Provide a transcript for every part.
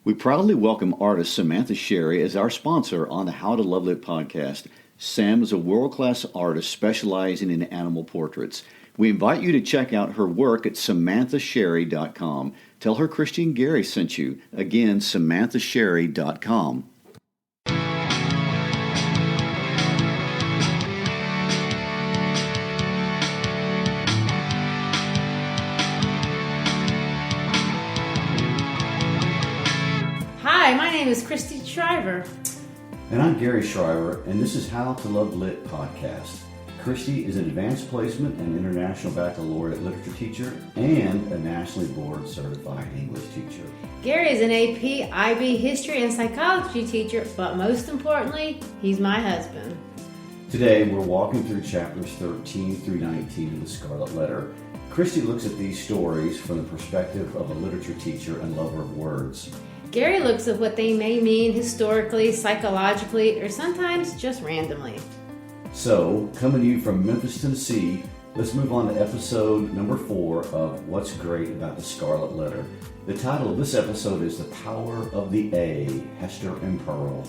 We proudly welcome artist Samantha Sherry as our sponsor on the How to Love Lit podcast. Sam is a world-class artist specializing in animal portraits. We invite you to check out her work at samanthasherry.com. Tell her Christy and Gary sent you. Again, samanthasherry.com. Hi, my name is Christy Shriver. And I'm Gary Shriver, and this is How to Love Lit podcast. Christy is an advanced placement and international baccalaureate literature teacher and a nationally board certified English teacher. Gary is an AP, IB, history, and psychology teacher, but most importantly, he's my husband. Today, we're walking through chapters 13 through 19 of the Scarlet Letter. Christy looks at these stories from the perspective of a literature teacher and lover of words. Gary looks at what they may mean historically, psychologically, or sometimes just randomly. So, coming to you from Memphis, Tennessee, let's move on to episode number 4 of What's Great About the Scarlet Letter. The title of this episode is The Power of the A, Hester and Pearl.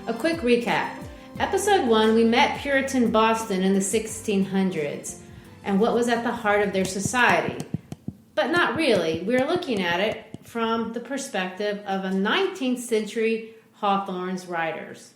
A quick recap. Episode 1, we met Puritan Boston in the 1600s and what was at the heart of their society. But not really. We're looking at it from the perspective of a 19th century Hawthorne's writers.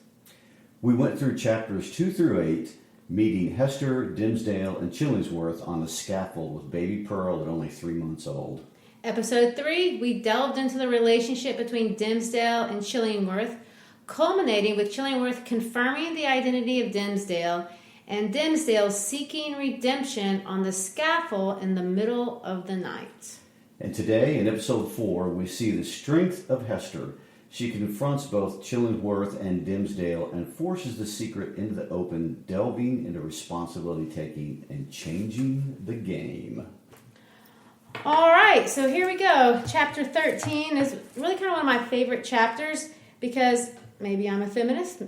We went through chapters 2 through 8, meeting Hester, Dimmesdale, and Chillingsworth on the scaffold with baby Pearl at only 3 months old. Episode 3, we delved into the relationship between Dimmesdale and Chillingworth, culminating with Chillingworth confirming the identity of Dimmesdale and Dimmesdale seeking redemption on the scaffold in the middle of the night. And today, in episode 4, we see the strength of Hester. She confronts both Chillingsworth and Dimmesdale and forces the secret into the open, delving into responsibility-taking and changing the game. All right, so here we go. Chapter 13 is really kind of one of my favorite chapters because maybe I'm a feminist.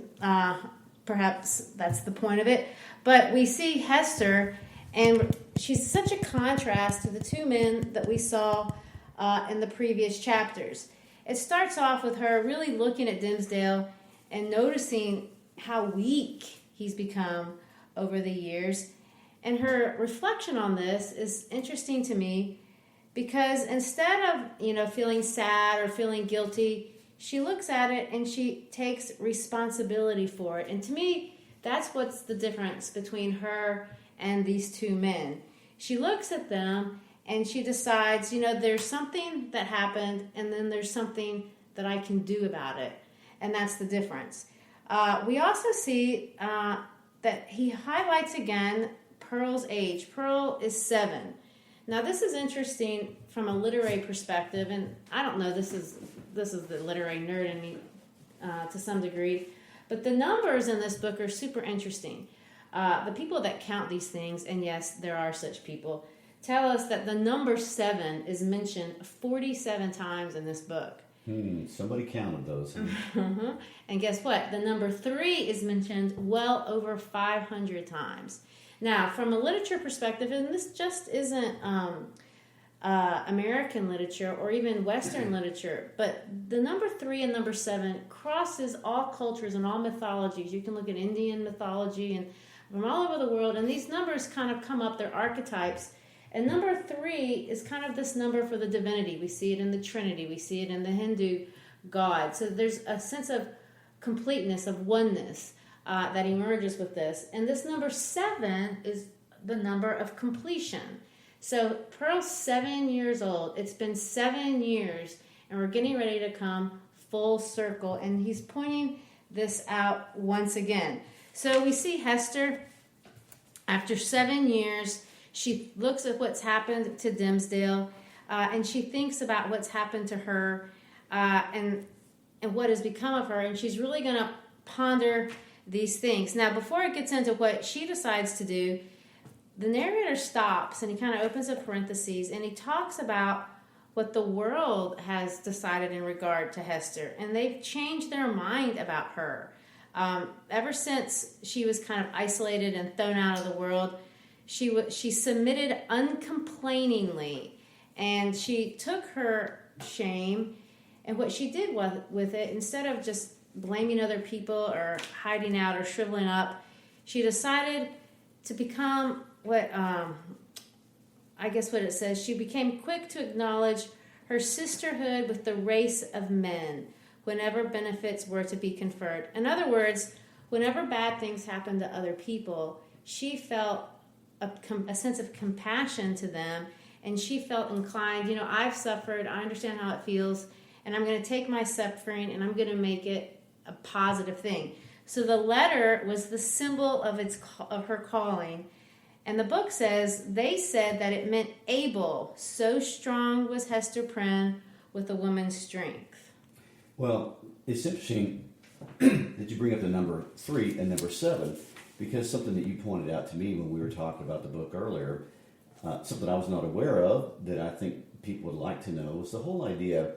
Perhaps that's the point of it. But we see Hester, and she's such a contrast to the two men that we saw in the previous chapters. It starts off with her really looking at Dimmesdale and noticing how weak he's become over the years. And her reflection on this is interesting to me because instead of, feeling sad or feeling guilty, she looks at it and she takes responsibility for it. And to me, that's what's the difference between her and these two men. She looks at them and she decides, there's something that happened and then there's something that I can do about it. And that's the difference. We also see that he highlights again Pearl's age. Pearl is 7. Now this is interesting from a literary perspective, and I don't know, this is the literary nerd in me to some degree, but the numbers in this book are super interesting. The people that count these things, and yes, there are such people, tell us that the number 7 is mentioned 47 times in this book. Somebody counted those. Mm-hmm. And guess what? The number 3 is mentioned well over 500 times. Now, from a literature perspective, and this just isn't American literature or even Western literature, but the number 3 and number 7 crosses all cultures and all mythologies. You can look at Indian mythology and from all over the world, and these numbers kind of come up, they're archetypes. And number 3 is kind of this number for the divinity. We see it in the Trinity. We see it in the Hindu God. So there's a sense of completeness, of oneness that emerges with this. And this number 7 is the number of completion. So Pearl's 7 years old. It's been 7 years, and we're getting ready to come full circle. And he's pointing this out once again. So we see Hester, after 7 years, she looks at what's happened to Dimmesdale, and she thinks about what's happened to her and what has become of her, and she's really going to ponder these things. Now, before it gets into what she decides to do, the narrator stops, and he kind of opens a parentheses, and he talks about what the world has decided in regard to Hester, and they've changed their mind about her. Ever since she was kind of isolated and thrown out of the world, she submitted uncomplainingly, and she took her shame And what she did with it, instead of just blaming other people or hiding out or shriveling up, she decided to become what it says, she became quick to acknowledge her sisterhood with the race of men whenever benefits were to be conferred. In other words, whenever bad things happened to other people, she felt a sense of compassion to them, and she felt inclined, I've suffered, I understand how it feels, and I'm going to take my suffering and I'm going to make it a positive thing. So the letter was the symbol of her calling. And the book says, they said that it meant able. So strong was Hester Prynne with a woman's strength. Well, it's interesting that you bring up the number 3 and number 7, because something that you pointed out to me when we were talking about the book earlier, something I was not aware of that I think people would like to know, is the whole idea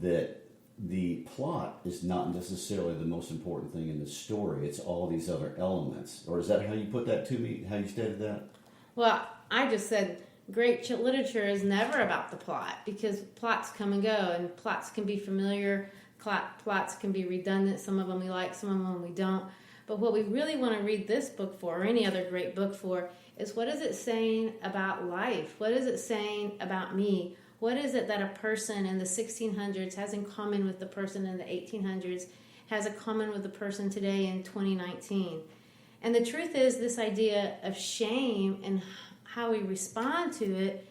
that the plot is not necessarily the most important thing in the story. It's all these other elements. Or is that how you put that to me, how you stated that? Well, I just said great literature is never about the plot, because plots come and go, and plots can be familiar, plots can be redundant. Some of them we like, some of them we don't. But what we really want to read this book for, or any other great book for, is what is it saying about life? What is it saying about me? What is it that a person in the 1600s has in common with the person in the 1800s, has in common with the person today in 2019? And the truth is, this idea of shame and how we respond to it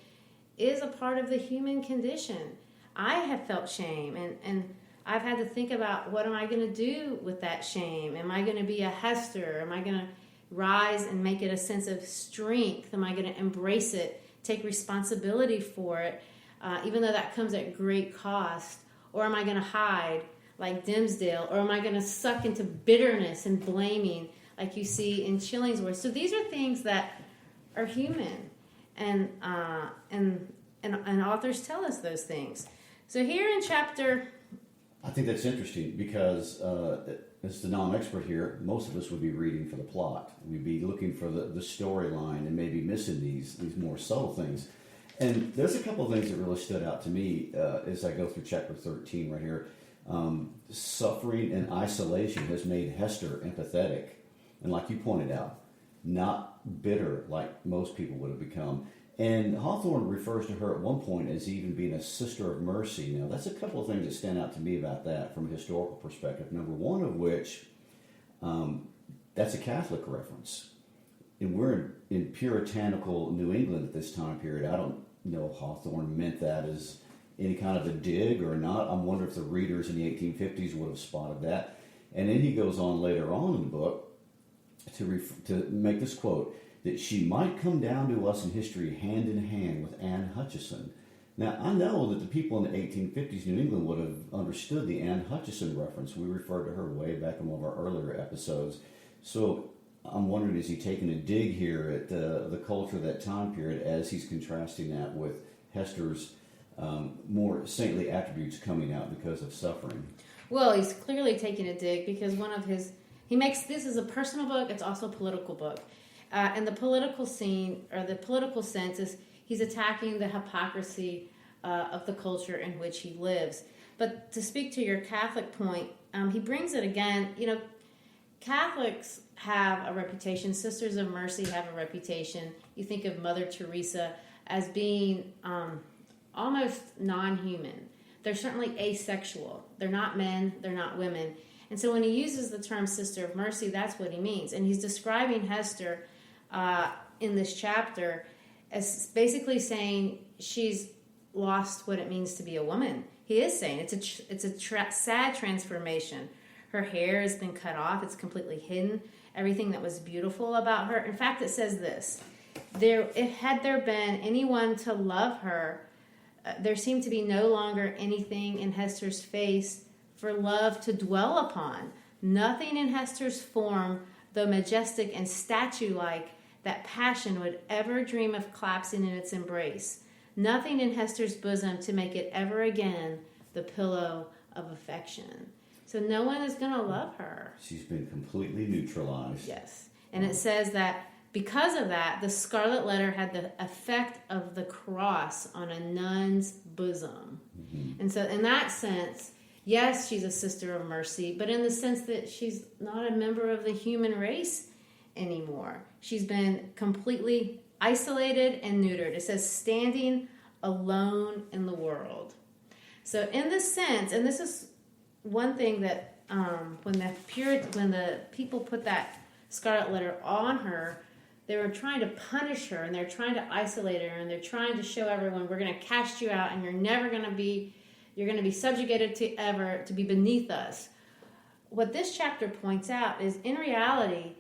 is a part of the human condition. I have felt shame, and I've had to think about, what am I going to do with that shame? Am I going to be a Hester? Am I going to rise and make it a sense of strength? Am I going to embrace it, take responsibility for it, even though that comes at great cost? Or am I going to hide like Dimmesdale? Or am I going to suck into bitterness and blaming like you see in Chillingsworth? So these are things that are human, and authors tell us those things. So here in chapter... I think that's interesting because as the non-expert here, most of us would be reading for the plot. We'd be looking for the storyline and maybe missing these more subtle things. And there's a couple of things that really stood out to me as I go through chapter 13 right here. Suffering and isolation has made Hester empathetic. And like you pointed out, not bitter like most people would have become. And Hawthorne refers to her at one point as even being a sister of mercy. Now, that's a couple of things that stand out to me about that from a historical perspective. Number one of which, that's a Catholic reference. And we're in puritanical New England at this time period. I don't know if Hawthorne meant that as any kind of a dig or not. I wonder if the readers in the 1850s would have spotted that. And then he goes on later on in the book to make this quote, that she might come down to us in history hand in hand with Anne Hutchinson. Now, I know that the people in the 1850s New England would have understood the Anne Hutchinson reference. We referred to her way back in one of our earlier episodes. So I'm wondering, is he taking a dig here at the culture of that time period as he's contrasting that with Hester's more saintly attributes coming out because of suffering? Well, he's clearly taking a dig because he makes this is a personal book. It's also a political book. And the political scene, or the political sense, is he's attacking the hypocrisy of the culture in which he lives. But to speak to your Catholic point, he brings it again. Catholics have a reputation. Sisters of Mercy have a reputation. You think of Mother Teresa as being almost non-human. They're certainly asexual. They're not men. They're not women. And so when he uses the term Sister of Mercy, that's what he means. And he's describing Hester in this chapter as basically saying she's lost what it means to be a woman. He is saying it's a sad transformation. Her hair has been cut off. It's completely hidden. Everything that was beautiful about her. In fact, it says this. Had there been anyone to love her, there seemed to be no longer anything in Hester's face for love to dwell upon. Nothing in Hester's form, though majestic and statue-like, that passion would ever dream of collapsing in its embrace. Nothing in Hester's bosom to make it ever again the pillow of affection. So no one is going to love her. She's been completely neutralized. Yes. And it says that because of that, the Scarlet Letter had the effect of the cross on a nun's bosom. Mm-hmm. And so in that sense, yes, she's a sister of mercy, but in the sense that she's not a member of the human race anymore. She's been completely isolated and neutered. It says standing alone in the world. So in this sense, and this is one thing that when the people put that Scarlet Letter on her, they were trying to punish her, and they're trying to isolate her, and they're trying to show everyone, we're going to cast you out, and you're going to be subjugated to be beneath us. What this chapter points out is, in reality,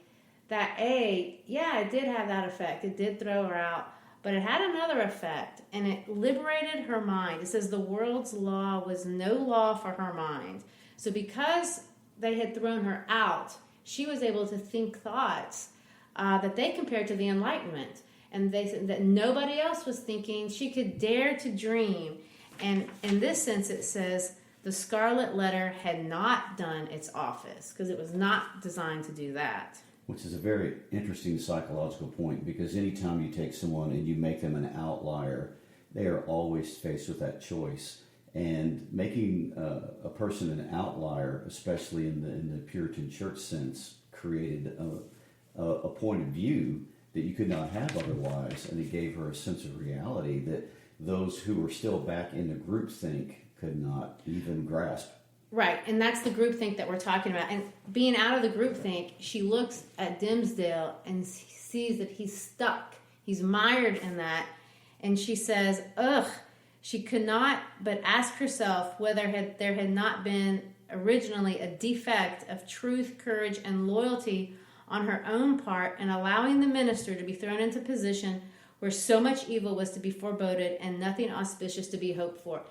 that it did have that effect. It did throw her out, but it had another effect, and it liberated her mind. It says the world's law was no law for her mind. So because they had thrown her out, she was able to think thoughts that they compared to the Enlightenment. And they said that nobody else was thinking. She could dare to dream. And in this sense, it says the Scarlet Letter had not done its office, because it was not designed to do that. Which is a very interesting psychological point, because anytime you take someone and you make them an outlier, they are always faced with that choice. And making a person an outlier, especially in the Puritan church sense, created a point of view that you could not have otherwise, and it gave her a sense of reality that those who were still back in the groupthink could not even grasp. Right, and that's the groupthink that we're talking about. And being out of the groupthink, she looks at Dimmesdale and sees that he's stuck. He's mired in that. And she says, ugh, she could not but ask herself whether there had not been originally a defect of truth, courage, and loyalty on her own part in allowing the minister to be thrown into position where so much evil was to be foreboded and nothing auspicious to be hoped for.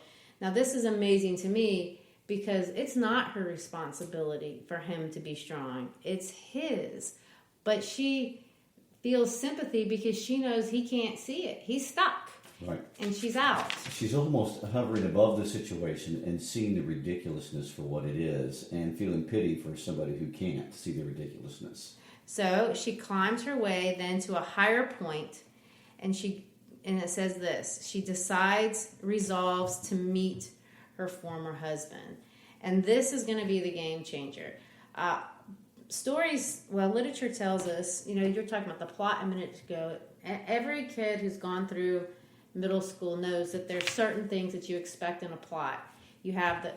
Now, this is amazing to me, because it's not her responsibility for him to be strong. It's his. But she feels sympathy because she knows he can't see it. He's stuck. Right. And she's out. She's almost hovering above the situation and seeing the ridiculousness for what it is, and feeling pity for somebody who can't see the ridiculousness. So she climbs her way then to a higher point, and it says this: she resolves to meet her former husband. And this is going to be the game changer. Literature tells us, you're talking about the plot a minute ago. Every kid who's gone through middle school knows that there's certain things that you expect in a plot. You have the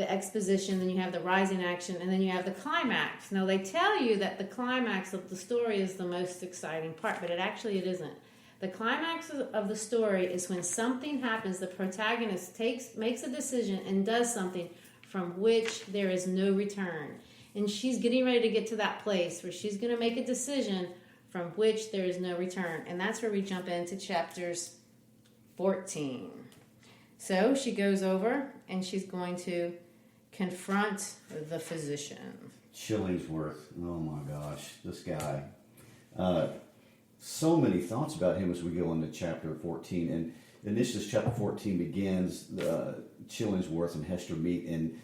exposition, then you have the rising action, and then you have the climax. Now, they tell you that the climax of the story is the most exciting part, but it isn't. The climax of the story is when something happens, the protagonist makes a decision and does something from which there is no return. And she's getting ready to get to that place where she's going to make a decision from which there is no return. And that's where we jump into chapters 14. So she goes over and she's going to confront the physician. Chillingsworth. Oh my gosh, this guy. So many thoughts about him as we go into chapter 14. And this is chapter 14 begins, Chillingsworth and Hester meet, and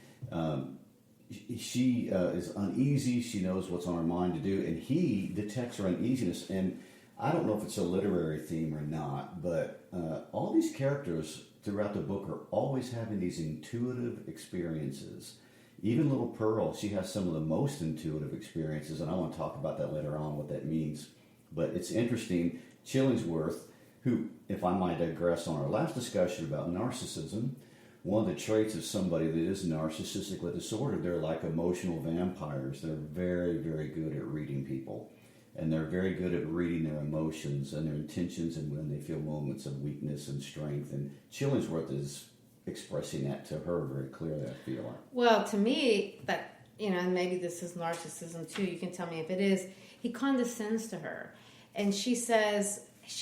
she is uneasy. She knows what's on her mind to do, and he detects her uneasiness. And I don't know if it's a literary theme or not, but all these characters throughout the book are always having these intuitive experiences. Even little Pearl, she has some of the most intuitive experiences, and I want to talk about that later on, what that means. But it's interesting, Chillingsworth, who, if I might digress on our last discussion about narcissism, one of the traits of somebody that is narcissistically disordered, they're like emotional vampires. They're very, very good at reading people. And they're very good at reading their emotions and their intentions and when they feel moments of weakness and strength. And Chillingsworth is expressing that to her very clearly, I feel like. Well, to me, that, and maybe this is narcissism too, you can tell me if it is, he condescends to her. And she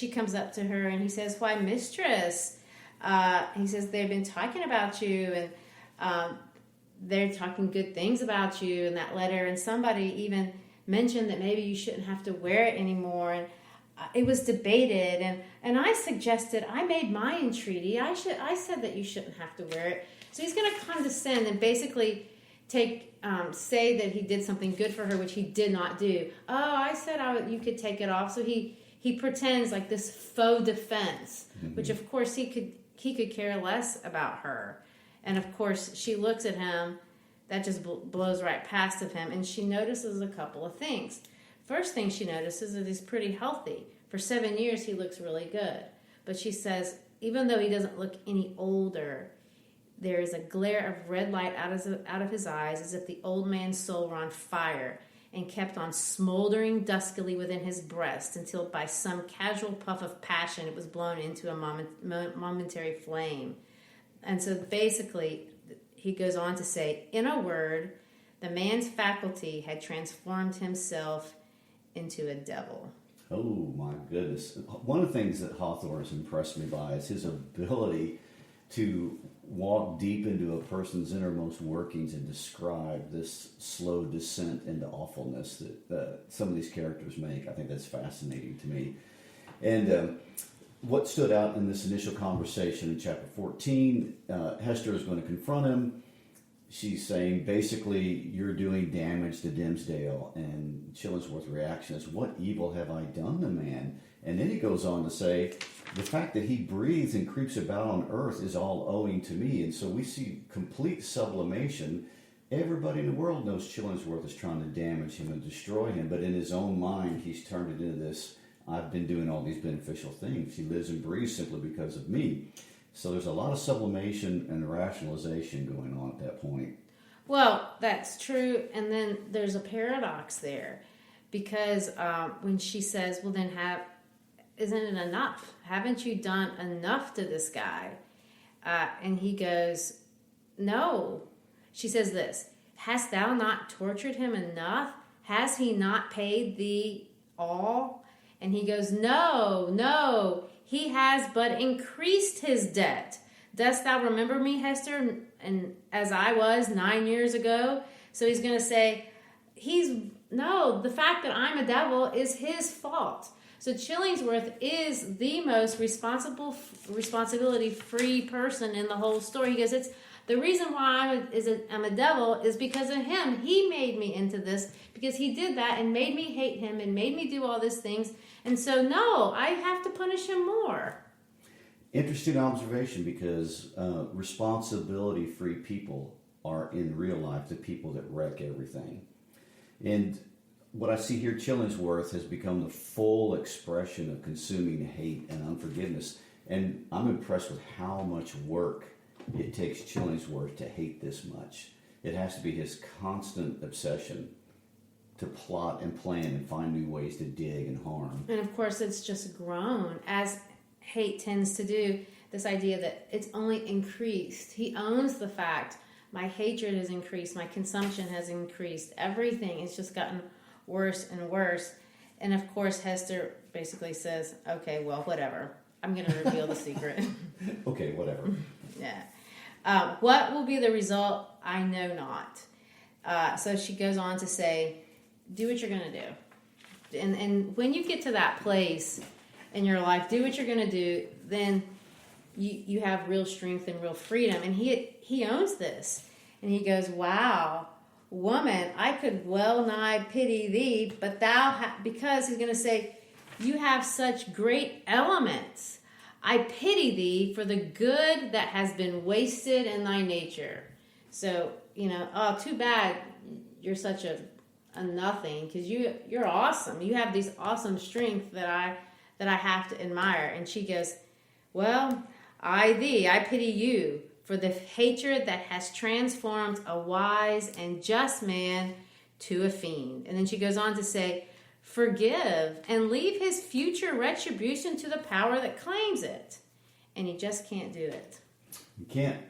comes up to her and he says, "Why, mistress?" He says, "They've been talking about you, and they're talking good things about you in that letter. And somebody even mentioned that maybe you shouldn't have to wear it anymore. And it was debated. And I suggested, I made my entreaty. I said that you shouldn't have to wear it." So he's going to condescend and basically say that he did something good for her, which he did not do. Oh, I said you could take it off. So he pretends like this faux defense, which of course he could care less about her. And of course she looks at him, that just blows right past of him, and she notices a couple of things. First thing she notices is that he's pretty healthy. For 7 years he looks really good. But she says, even though he doesn't look any older, there is a glare of red light out of his eyes, as if the old man's soul were on fire and kept on smoldering duskily within his breast until by some casual puff of passion it was blown into a momentary flame. And so basically he goes on to say, in a word, the man's faculty had transformed himself into a devil. Oh my goodness. One of the things that Hawthorne has impressed me by is his ability to walk deep into a person's innermost workings and describe this slow descent into awfulness that some of these characters make. I think that's fascinating to me. And what stood out in this initial conversation in chapter 14, Hester is going to confront him. She's saying, basically, you're doing damage to Dimmesdale. And Chillingsworth's reaction is, what evil have I done to man? And then he goes on to say, the fact that he breathes and creeps about on earth is all owing to me. And so we see complete sublimation. Everybody in the world knows Chillingsworth is trying to damage him and destroy him. But in his own mind, he's turned it into this, I've been doing all these beneficial things. He lives and breathes simply because of me. So there's a lot of sublimation and rationalization going on at that point. Well, that's true. And then there's a paradox there. Because when she says, well, then isn't it enough? Haven't you done enough to this guy? And he goes, no. She says this, hast thou not tortured him enough? Has he not paid thee all? And he goes, no, he has but increased his debt. Dost thou remember me, Hester, and as I was 9 years ago? So he's going to say, the fact that I'm a devil is his fault. So Chillingsworth is the most responsibility-free person in the whole story. He goes, the reason why I'm a devil is because of him. He made me into this because he did that and made me hate him and made me do all these things. And so, no, I have to punish him more. Interesting observation, because responsibility-free people are in real life the people that wreck everything. And what I see here, Chillingsworth has become the full expression of consuming hate and unforgiveness. And I'm impressed with how much work it takes Chillingsworth to hate this much. It has to be his constant obsession to plot and plan and find new ways to dig and harm. And of course, it's just grown, as hate tends to do, this idea that it's only increased. He owns the fact, my hatred has increased, my consumption has increased, everything has just gotten worse and worse. And of course, Hester basically says, okay, well, whatever. I'm going to reveal the secret. Okay, whatever. Yeah. What will be the result? I know not. So she goes on to say, do what you're going to do. And when you get to that place in your life, do what you're going to do, then you have real strength and real freedom. And he owns this. And he goes, wow, woman, I could well nigh pity thee, but because he's going to say, you have such great elements. I pity thee for the good that has been wasted in thy nature. So, too bad you're such a nothing, because you're awesome. You have these awesome strength that I have to admire. And she goes, well, I pity you for the hatred that has transformed a wise and just man to a fiend. And then she goes on to say, forgive and leave his future retribution to the power that claims it. And he just can't do it. He can't.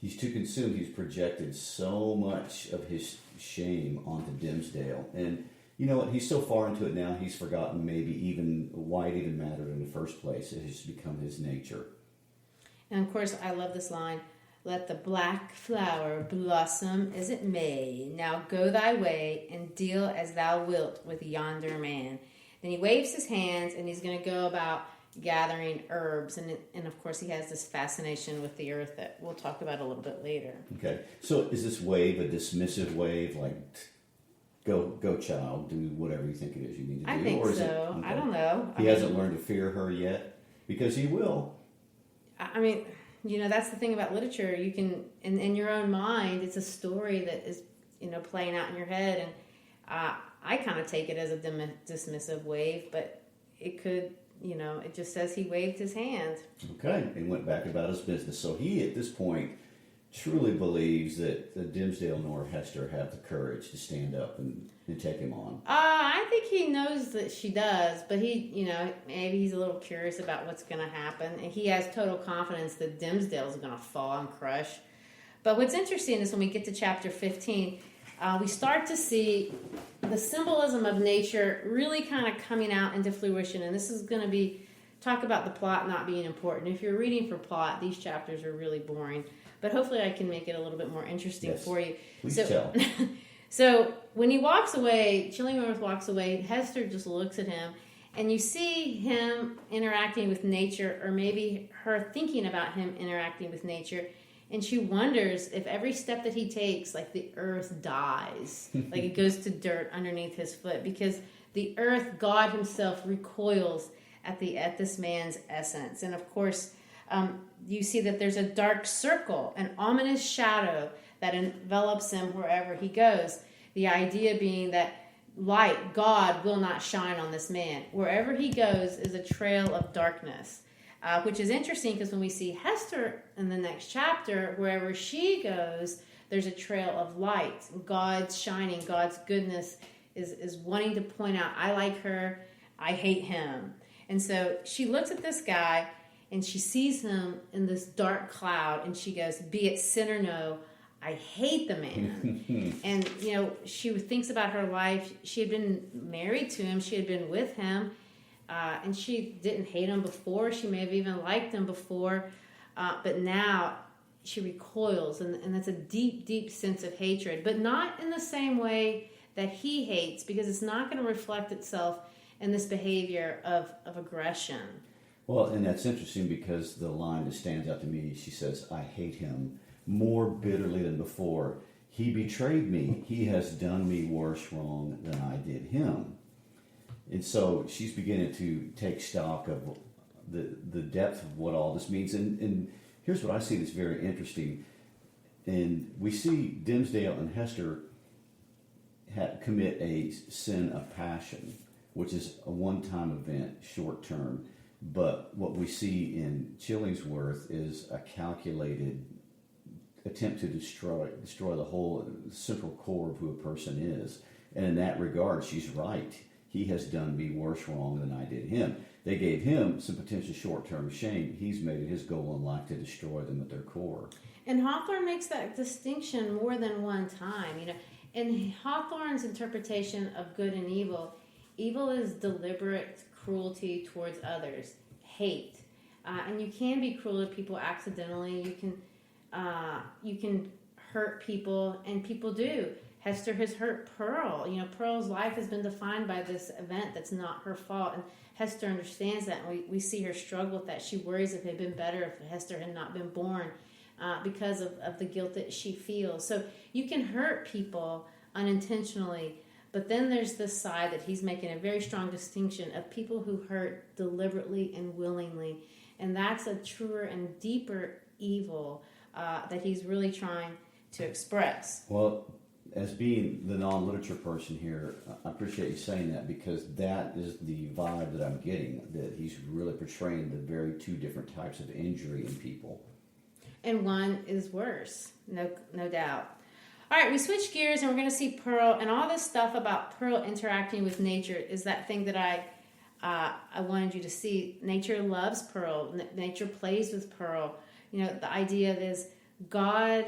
He's too consumed. He's projected so much of his shame onto Dimmesdale. And you know what? He's so far into it now, he's forgotten maybe even why it even mattered in the first place. It has become his nature. And of course, I love this line. Let the black flower blossom as it may. Now go thy way and deal as thou wilt with yonder man. Then he waves his hands and he's going to go about gathering herbs, and of course he has this fascination with the earth that we'll talk about a little bit later. Okay, so is this wave a dismissive wave, like go child, do whatever you think it is you need to do? I think or is so. Okay. I don't know. He hasn't learned to fear her yet, because he will. I mean, that's the thing about literature. You can, in your own mind, it's a story that is, playing out in your head, and I kind of take it as a dismissive wave, but it could, it just says he waved his hand. Okay, and went back about his business. So he, at this point, truly believes that the Dimmesdale nor Hester have the courage to stand up and take him on. I think he knows that she does, but he, maybe he's a little curious about what's going to happen. And he has total confidence that Dimmesdale is going to fall and crush. But what's interesting is when we get to chapter 15, we start to see the symbolism of nature really kind of coming out into fruition. And this is going to talk about the plot not being important. If you're reading for plot, these chapters are really boring. But hopefully I can make it a little bit more interesting for you. Please tell. So when he walks away, Chillingsworth walks away, Hester just looks at him, and you see him interacting with nature, or maybe her thinking about him interacting with nature, and she wonders if every step that he takes, like the earth dies, like it goes to dirt underneath his foot, because the earth, God himself, recoils at this man's essence. And of course, you see that there's a dark circle, an ominous shadow that envelops him wherever he goes. The idea being that light, God, will not shine on this man. Wherever he goes is a trail of darkness, which is interesting because when we see Hester in the next chapter, wherever she goes, there's a trail of light. God's shining, God's goodness is wanting to point out, I like her, I hate him. And so she looks at this guy, and she sees him in this dark cloud, and she goes, be it sin or no, I hate the man. And, she thinks about her life. She had been married to him. She had been with him. And she didn't hate him before. She may have even liked him before. But now she recoils, and that's a deep, deep sense of hatred. But not in the same way that he hates, because it's not going to reflect itself in this behavior of aggression. Well, and that's interesting because the line that stands out to me, she says, I hate him more bitterly than before. He betrayed me. He has done me worse wrong than I did him. And so she's beginning to take stock of the depth of what all this means. And here's what I see that's very interesting. And we see Dimmesdale and Hester commit a sin of passion, which is a one-time event, short-term. But what we see in Chillingsworth is a calculated attempt to destroy the whole central core of who a person is. And in that regard, she's right. He has done me worse wrong than I did him. They gave him some potential short-term shame. He's made it his goal in life to destroy them at their core. And Hawthorne makes that distinction more than one time. In Hawthorne's interpretation of good and evil, evil is deliberate cruelty towards others, hate, and you can be cruel to people accidentally. You can hurt people, and people do. Hester has hurt Pearl. Pearl's life has been defined by this event that's not her fault, and Hester understands that. And we see her struggle with that. She worries if it had been better if Hester had not been born, because of the guilt that she feels. So you can hurt people unintentionally. But then there's this side that he's making a very strong distinction of people who hurt deliberately and willingly. And that's a truer and deeper evil that he's really trying to express. Well, as being the non-literature person here, I appreciate you saying that, because that is the vibe that I'm getting, that he's really portraying the very two different types of injury in people. And one is worse, no doubt. All right, we switch gears, and we're going to see Pearl, and all this stuff about Pearl interacting with nature is that thing that I wanted you to see. Nature loves Pearl. Nature plays with Pearl. The idea is God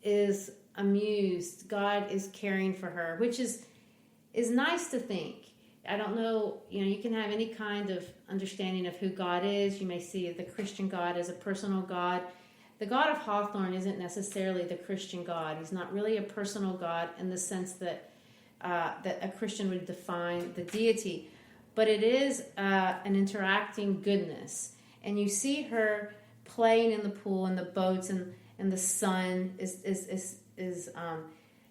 is amused. God is caring for her, which is nice to think. I don't know, you can have any kind of understanding of who God is. You may see the Christian God as a personal God. The God of Hawthorne isn't necessarily the Christian God. He's not really a personal God in the sense that a Christian would define the deity. but it is an interacting goodness. And you see her playing in the pool and the boats and the sun is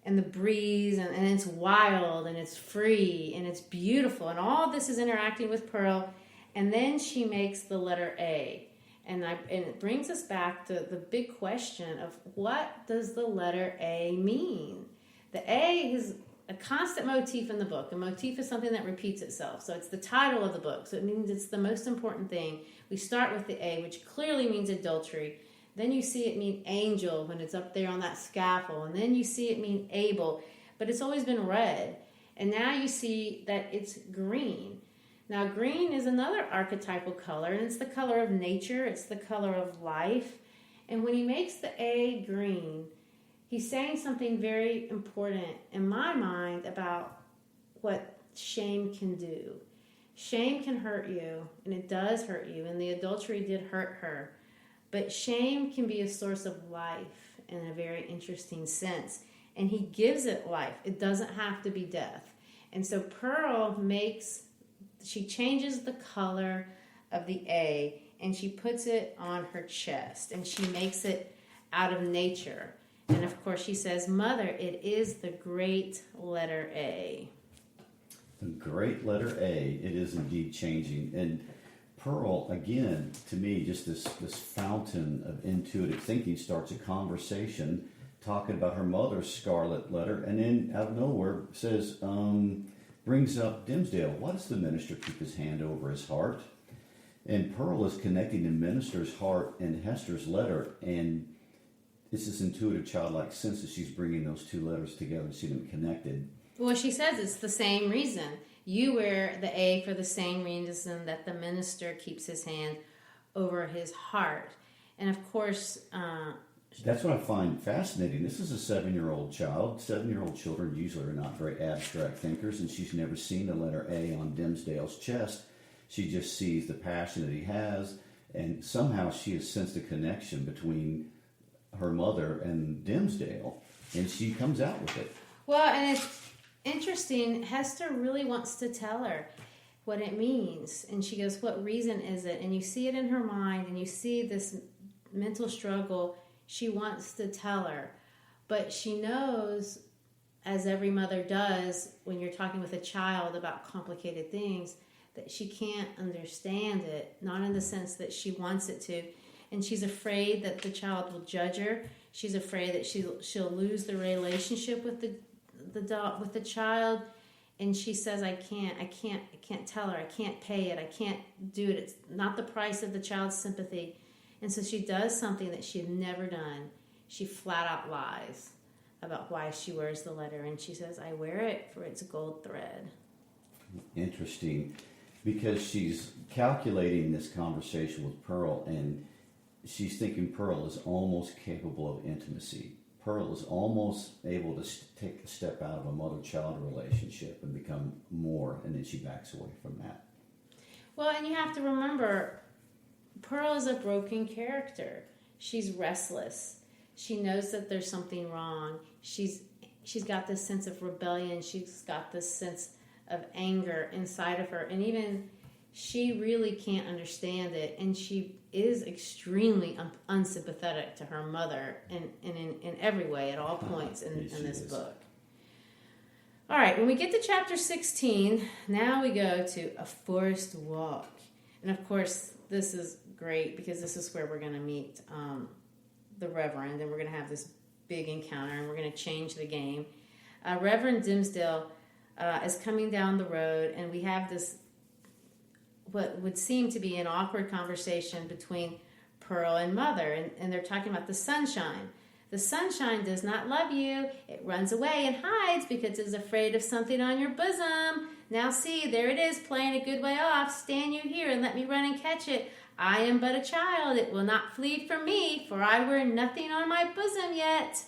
and the breeze and it's wild and it's free and it's beautiful. And all this is interacting with Pearl. And then she makes the letter A. And it brings us back to the big question of what does the letter A mean? The A is a constant motif in the book. A motif is something that repeats itself. So it's the title of the book. So it means it's the most important thing. We start with the A, which clearly means adultery. Then you see it mean angel when it's up there on that scaffold. And then you see it mean Abel. But it's always been red. And now you see that it's green. Now, green is another archetypal color, and it's the color of nature. It's the color of life. And when he makes the A green, he's saying something very important in my mind about what shame can do. Shame can hurt you, and it does hurt you, and the adultery did hurt her. But shame can be a source of life in a very interesting sense. And he gives it life. It doesn't have to be death. And so Pearl she changes the color of the A and she puts it on her chest and she makes it out of nature. And of course she says, Mother, it is the great letter A. The great letter A, it is indeed changing. And Pearl, again, to me, just this fountain of intuitive thinking starts a conversation talking about her mother's Scarlet Letter and then out of nowhere says, brings up Dimmesdale. Why does the minister keep his hand over his heart? And Pearl is connecting the minister's heart and Hester's letter, and it's this intuitive childlike sense that she's bringing those two letters together and see them connected. Well, she says it's the same reason. You wear the A for the same reason that the minister keeps his hand over his heart. And of course, that's what I find fascinating. This is a 7-year-old child. 7-year-old children usually are not very abstract thinkers, and she's never seen the letter A on Dimmesdale's chest. She just sees the passion that he has, and somehow she has sensed a connection between her mother and Dimmesdale, and she comes out with it. Well, and it's interesting. Hester really wants to tell her what it means, and she goes, what reason is it? And you see it in her mind, and you see this mental struggle. She wants to tell her, but she knows, as every mother does when you're talking with a child about complicated things, that she can't understand it, not in the sense that she wants it to. And she's afraid that the child will judge her. She's afraid that she'll lose the relationship with the child. And she says, I can't tell her, I can't pay it, I can't do it. It's not the price of the child's sympathy. And so she does something that she had never done. She flat out lies about why she wears the letter. And she says, I wear it for its gold thread. Interesting. Because she's calculating this conversation with Pearl, and she's thinking Pearl is almost capable of intimacy. Pearl is almost able to take a step out of a mother-child relationship and become more, and then she backs away from that. Well, and you have to remember, Pearl is a broken character. She's restless. She knows that there's something wrong. She's got this sense of rebellion. She's got this sense of anger inside of her. And even she really can't understand it. And she is extremely unsympathetic to her mother in every way, at all points in this book. All right, when we get to chapter 16, now we go to a forest walk. And of course, this is great because this is where we're going to meet the Reverend, and we're going to have this big encounter, and we're going to change the game. Reverend Dimmesdale is coming down the road, and we have this, what would seem to be an awkward conversation between Pearl and Mother, and they're talking about the sunshine. The sunshine does not love you. It runs away and hides because it's afraid of something on your bosom. Now see, there it is, playing a good way off. Stand you here and let me run and catch it. I am but a child. It will not flee from me, for I wear nothing on my bosom yet.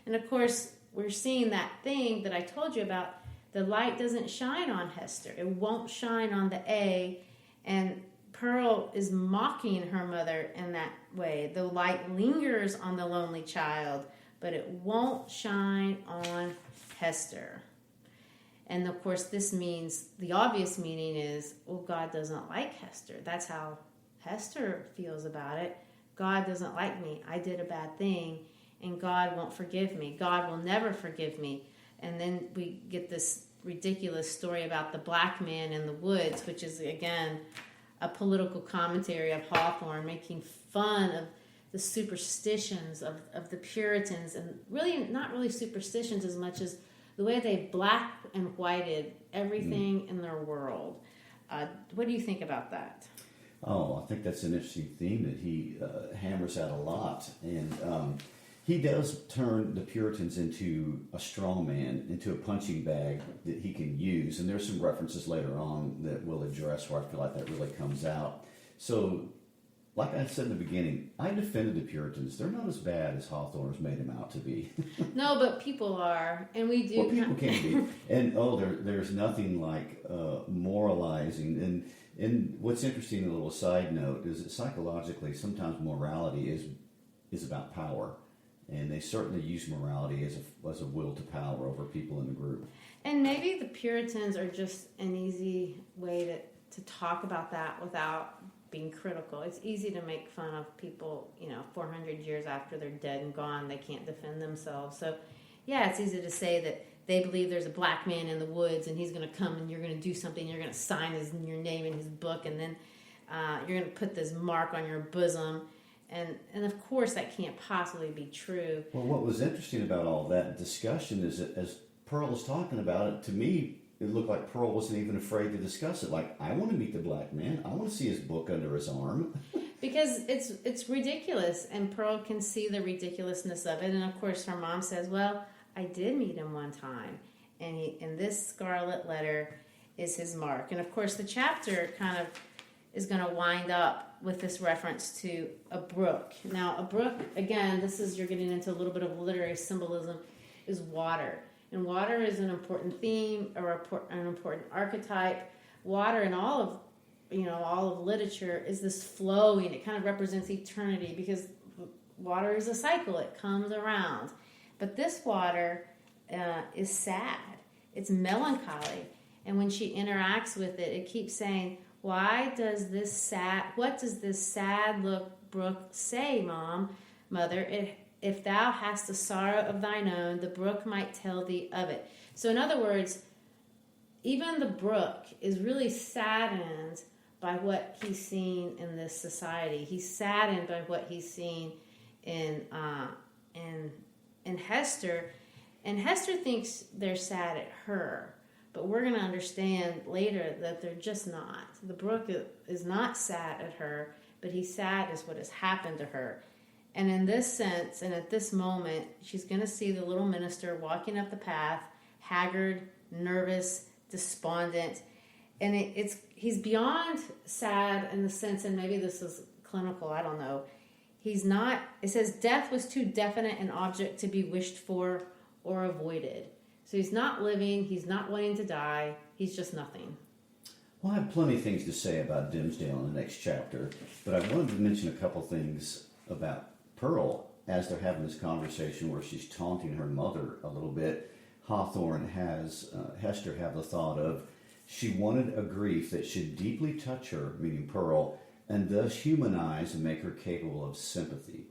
And of course, we're seeing that thing that I told you about. The light doesn't shine on Hester. It won't shine on the A. And Pearl is mocking her mother in that way. The light lingers on the lonely child, but it won't shine on Hester. And of course, this means, the obvious meaning is, well, God doesn't like Hester. That's how Hester feels about it. God doesn't like me. I did a bad thing, and God won't forgive me. God will never forgive me. And then we get this ridiculous story about the black man in the woods, which is, again, a political commentary of Hawthorne, making fun of the superstitions of the Puritans, and really not really superstitions as much as the way they black and whited everything in their world. What do you think about that? Oh, I think that's an interesting theme that he hammers out a lot. And he does turn the Puritans into a strong man, into a punching bag that he can use. And there's some references later on that we'll address where I feel like that really comes out. So, like I said in the beginning, I defended the Puritans. They're not as bad as Hawthorne's made them out to be. No, but people are, and we do. Well, people can be. And, there's nothing like moralizing. And what's interesting, a little side note, is that psychologically, sometimes morality is about power. And they certainly use morality as a will to power over people in the group. And maybe the Puritans are just an easy way to talk about that without being critical. It's easy to make fun of people, 400 years after they're dead and gone, they can't defend themselves. So, yeah, it's easy to say that they believe there's a black man in the woods and he's going to come and you're going to do something, you're going to sign your name in his book, and then you're going to put this mark on your bosom. And of course, that can't possibly be true. Well, what was interesting about all that discussion is that as Pearl was talking about it, to me, it looked like Pearl wasn't even afraid to discuss it. Like, I want to meet the black man. I want to see his book under his arm. Because it's ridiculous, and Pearl can see the ridiculousness of it. And of course, her mom says, well, I did meet him one time, and this Scarlet Letter is his mark. And of course, the chapter kind of is going to wind up with this reference to a brook. Now, a brook, again, you're getting into a little bit of literary symbolism, is water. And water is an important theme or an important archetype. Water in all of literature is this flowing. It kind of represents eternity because water is a cycle. It comes around. But this water is sad. It's melancholy. And when she interacts with it, it keeps saying, what does this sad brook say, mother? If thou hast a sorrow of thine own, the brook might tell thee of it. So in other words, even the brook is really saddened by what he's seen in this society. He's saddened by what he's seen in Hester. And Hester thinks they're sad at her. But we're going to understand later that they're just not. The brook is not sad at her, but he's sad at what has happened to her. And in this sense, and at this moment, she's going to see the little minister walking up the path, haggard, nervous, despondent. And he's beyond sad in the sense, and maybe this is clinical, I don't know. He's not, it says, death was too definite an object to be wished for or avoided. So he's not living, he's not wanting to die, he's just nothing. Well, I have plenty of things to say about Dimmesdale in the next chapter, but I wanted to mention a couple things about Pearl as they're having this conversation where she's taunting her mother a little bit. Hawthorne has Hester have the thought of, she wanted a grief that should deeply touch her, meaning Pearl, and thus humanize and make her capable of sympathy.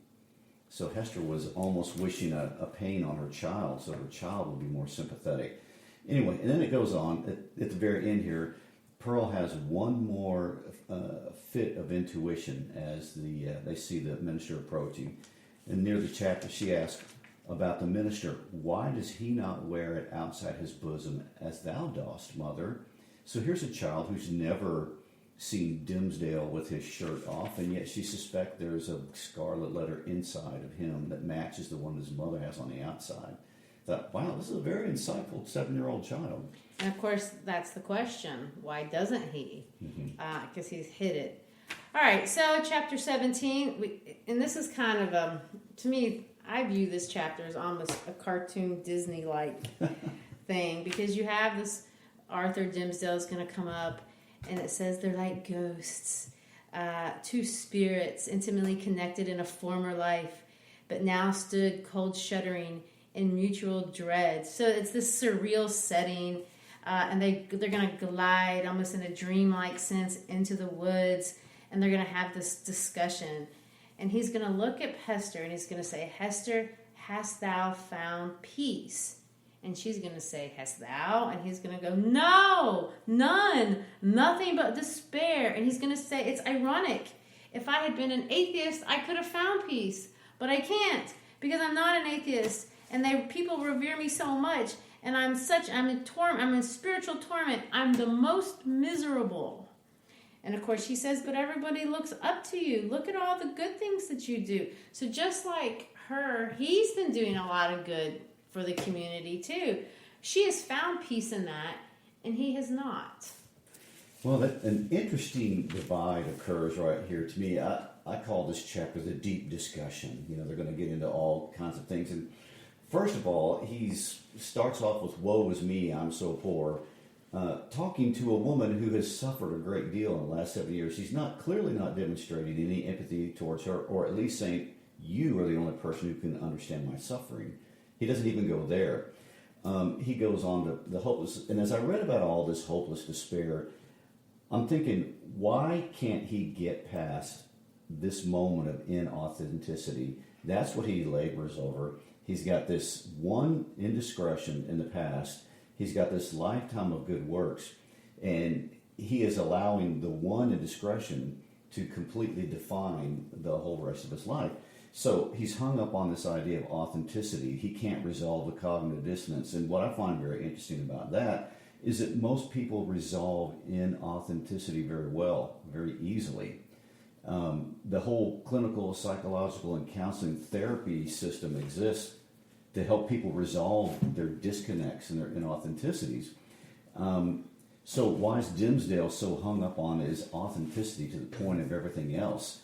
So Hester was almost wishing a pain on her child so her child would be more sympathetic. Anyway, and then it goes on. At the very end here, Pearl has one more fit of intuition as they see the minister approaching. And near the chapter, she asks about the minister, why does he not wear it outside his bosom as thou dost, mother? So here's a child who's never seen Dimmesdale with his shirt off, and yet she suspects there's a scarlet letter inside of him that matches the one his mother has on the outside. Thought, wow, this is a very insightful 7-year-old child. And of course, that's the question. Why doesn't he? Because he's hid it. All right, so chapter 17, and this is kind of, to me, I view this chapter as almost a cartoon Disney-like thing, because you have this Arthur Dimmesdale is going to come up, and it says they're like ghosts, two spirits intimately connected in a former life, but now stood cold shuddering in mutual dread. So it's this surreal setting. and they're going to glide almost in a dreamlike sense into the woods, and they're going to have this discussion. And he's going to look at Hester, and he's going to say, Hester, hast thou found peace? And she's going to say, hast thou? And he's going to go, no, none, nothing but despair. And he's going to say, it's ironic. If I had been an atheist, I could have found peace. But I can't, because I'm not an atheist. And people revere me so much. And I'm in spiritual torment. I'm the most miserable. And of course she says, but everybody looks up to you. Look at all the good things that you do. So just like her, he's been doing a lot of good for the community too. She has found peace in that, and he has not. Well, an interesting divide occurs right here to me. I call this chapter the deep discussion. They're going to get into all kinds of things. And first of all, he starts off with, woe is me, I'm so poor. Talking to a woman who has suffered a great deal in the last 7 years. He's clearly not demonstrating any empathy towards her, or at least saying, you are the only person who can understand my suffering. He doesn't even go there. He goes on to the hopeless. And as I read about all this hopeless despair, I'm thinking, why can't he get past this moment of inauthenticity? That's what he labors over. He's got this one indiscretion in the past. He's got this lifetime of good works. And he is allowing the one indiscretion to completely define the whole rest of his life. So he's hung up on this idea of authenticity. He can't resolve the cognitive dissonance. And what I find very interesting about that is that most people resolve inauthenticity very well, very easily. The whole clinical, psychological, and counseling therapy system exists to help people resolve their disconnects and their inauthenticities. So why is Dimmesdale so hung up on his authenticity to the point of everything else?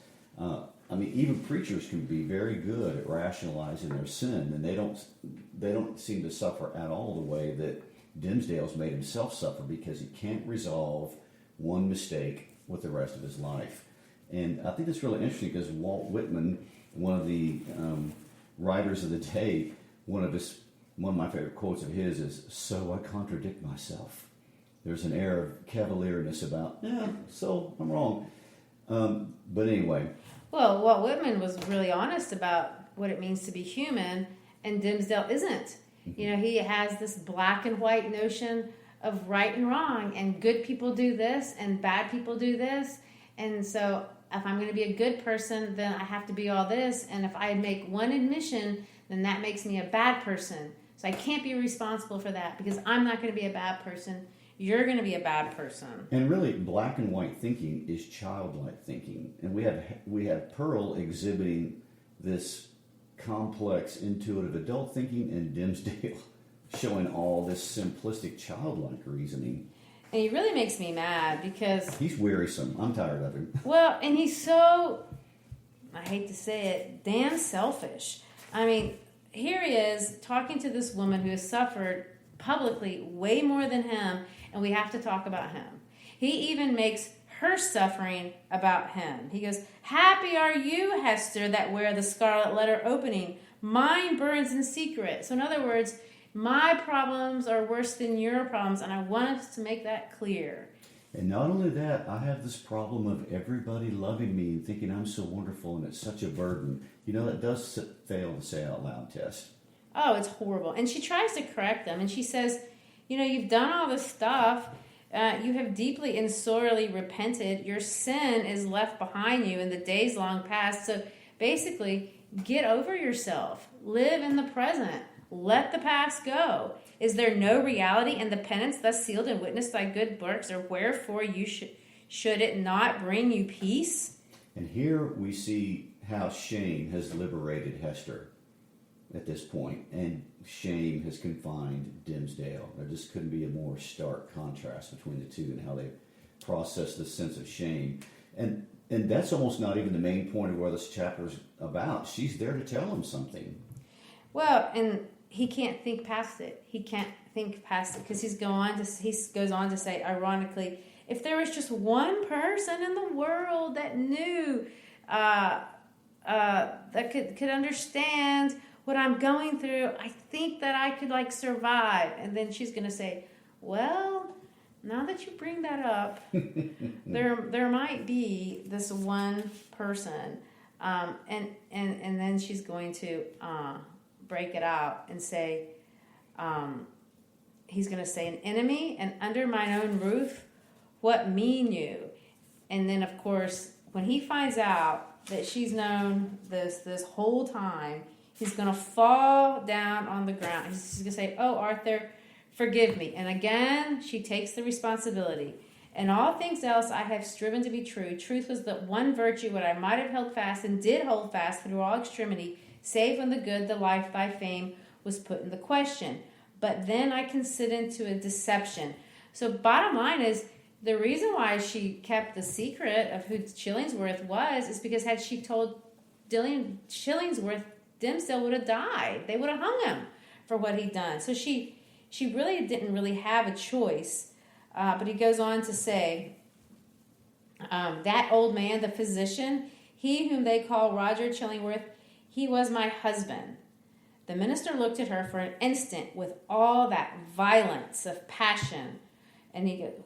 Even preachers can be very good at rationalizing their sin, and they don't seem to suffer at all the way that Dimmesdale's made himself suffer, because he can't resolve one mistake with the rest of his life. And I think it's really interesting because Walt Whitman, one of the writers of the day, one of my favorite quotes of his is, "So I contradict myself." There's an air of cavalierness about, so I'm wrong. But anyway. Well, Walt Whitman was really honest about what it means to be human, and Dimmesdale isn't. He has this black and white notion of right and wrong, and good people do this, and bad people do this. And so if I'm going to be a good person, then I have to be all this. And if I make one admission, then that makes me a bad person. So I can't be responsible for that, because I'm not going to be a bad person. You're going to be a bad person. And really, black and white thinking is childlike thinking. And we have Pearl exhibiting this complex, intuitive adult thinking, and Dimmesdale showing all this simplistic childlike reasoning. And he really makes me mad because... he's wearisome. I'm tired of him. Well, and he's so, I hate to say it, damn selfish. Here he is talking to this woman who has suffered publicly way more than him, and we have to talk about him. He even makes her suffering about him. He goes, "Happy are you, Hester, that wear the Scarlet Letter opening. Mine burns in secret." So in other words, my problems are worse than your problems, and I want us to make that clear. And not only that, I have this problem of everybody loving me and thinking I'm so wonderful, and it's such a burden. That does fail the say out loud test. Oh, it's horrible. And she tries to correct them, and she says, you've done all this stuff. You have deeply and sorely repented. Your sin is left behind you in the days long past. So basically, get over yourself. Live in the present. Let the past go. Is there no reality in the penance thus sealed and witnessed thy good works, or wherefore you should it not bring you peace? And here we see how shame has liberated Hester at this point, and shame has confined Dimmesdale. There just couldn't be a more stark contrast between the two and how they process the sense of shame. And that's almost not even the main point of where this chapter is about. She's there to tell him something. Well, and he can't think past it. He can't think past it because he goes on to say, ironically, if there was just one person in the world that knew, that could understand what I'm going through, I think that I could survive. And then she's going to say, well, now that you bring that up, there might be this one person, and then she's going to break it out and say, he's going to say, an enemy and under mine own roof, what mean you? And then, of course, when he finds out that she's known this whole time, he's going to fall down on the ground. He's going to say, oh, Arthur, forgive me. And again, she takes the responsibility. In all things else I have striven to be true. Truth was the one virtue what I might have held fast and did hold fast through all extremity, save when the good, the life, thy fame was put in the question. But then I considered into a deception. So bottom line is, the reason why she kept the secret of who Chillingsworth was is because had she told Chillingsworth, Dimmesdale would have died. They would have hung him for what he'd done. So she really didn't really have a choice. But he goes on to say, that old man, the physician, he whom they call Roger Chillingworth, he was my husband. The minister looked at her for an instant with all that violence of passion,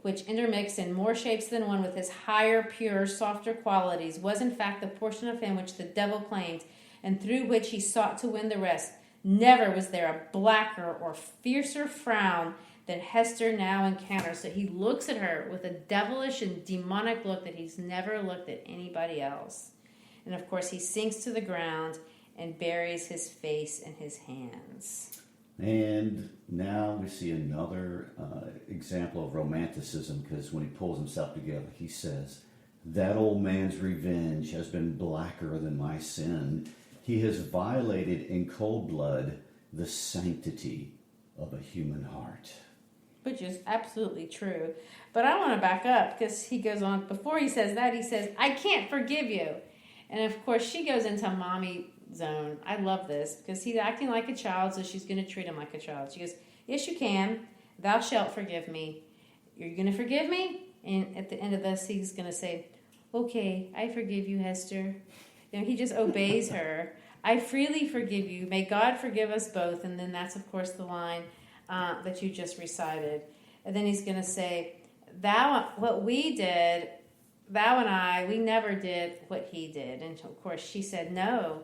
which intermixed in more shapes than one with his higher, purer, softer qualities, was in fact the portion of him which the devil claimed, and through which he sought to win the rest. Never was there a blacker or fiercer frown than Hester now encounters. So he looks at her with a devilish and demonic look that he's never looked at anybody else. And of course, he sinks to the ground and buries his face in his hands. And now we see another example of Romanticism, because when he pulls himself together, he says, that old man's revenge has been blacker than my sin. He has violated in cold blood the sanctity of a human heart. Which is absolutely true. But I want to back up, because he goes on, before he says that, he says, I can't forgive you. And of course, she goes into mommy zone. I love this, because he's acting like a child, so she's going to treat him like a child. She goes, yes, you can. Thou shalt forgive me. You're going to forgive me? And at the end of this, he's going to say, okay, I forgive you, Hester. You know, he just obeys her. I freely forgive you. May God forgive us both. And then that's, of course, the line that you just recited. And then he's going to say, what we did, thou and I, we never did what he did. And of course, she said, no.